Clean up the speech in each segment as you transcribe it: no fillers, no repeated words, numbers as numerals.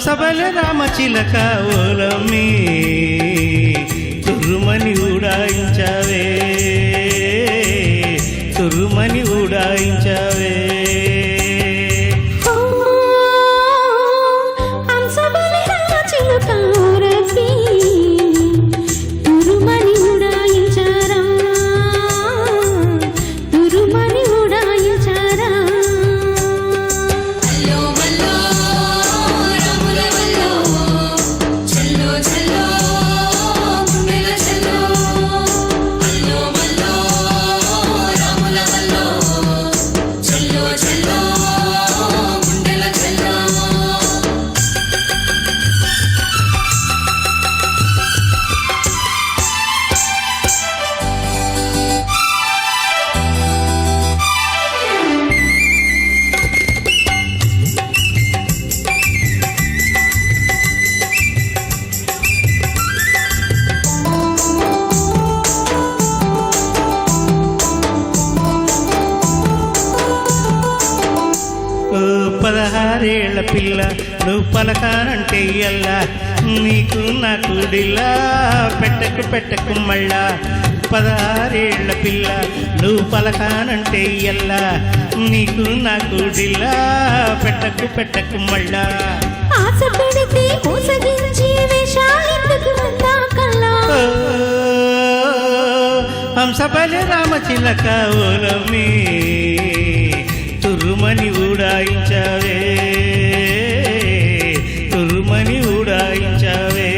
హంసబల రామచిలక ఓలమ్మి తుర్రుమని ఉడాయించవే తుర్రుమని ఉడాయించవే పదహారేళ్ల పిల్ల నువ్వు పలకానంటే ఎల్లా నీకు నాకు డిల్లా పెట్టకు మళ్ళా పదహారేళ్ల పిల్ల నువ్వు పలకానంటే ఎల్లా నీకు నాకు డిల్లా పెట్టకు మళ్ళా ఆశ పెడితే మోసగించి వేషాలెందుకు కల్లా హంసబల రామచిలక ఓలమ్మి తుర్రుమని ఉడాయించవే తుర్రుమని ఉడాయించవే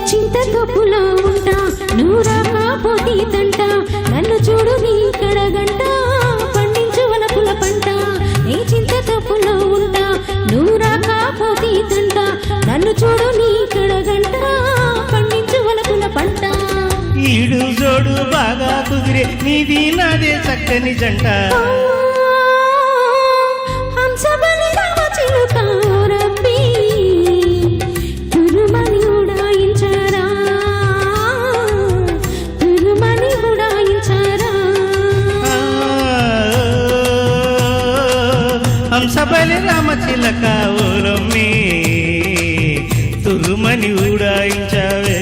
చింతకప్పులా ఉంటా నువ్వు రాకపోతే తంట నన్ను చూడు నీ కడగంట పండించు వలపుల పంట నీ చింతకప్పులో ఉంటా నువ్వు రాకపోతే తంట నన్ను చూడు నీ కడగంట పండించు వలపుల పంట ఈడు జోడు బాగా కుదిరే నీది నాదే చక్కని జంట హంసబల రామచిలుక రబ్బీ తురుమని ఉడాయించరా తురుమని ఉడాయించరా హంసబల రామచిలక ఓలమ్మి తుర్రుమని ఉడాయించవే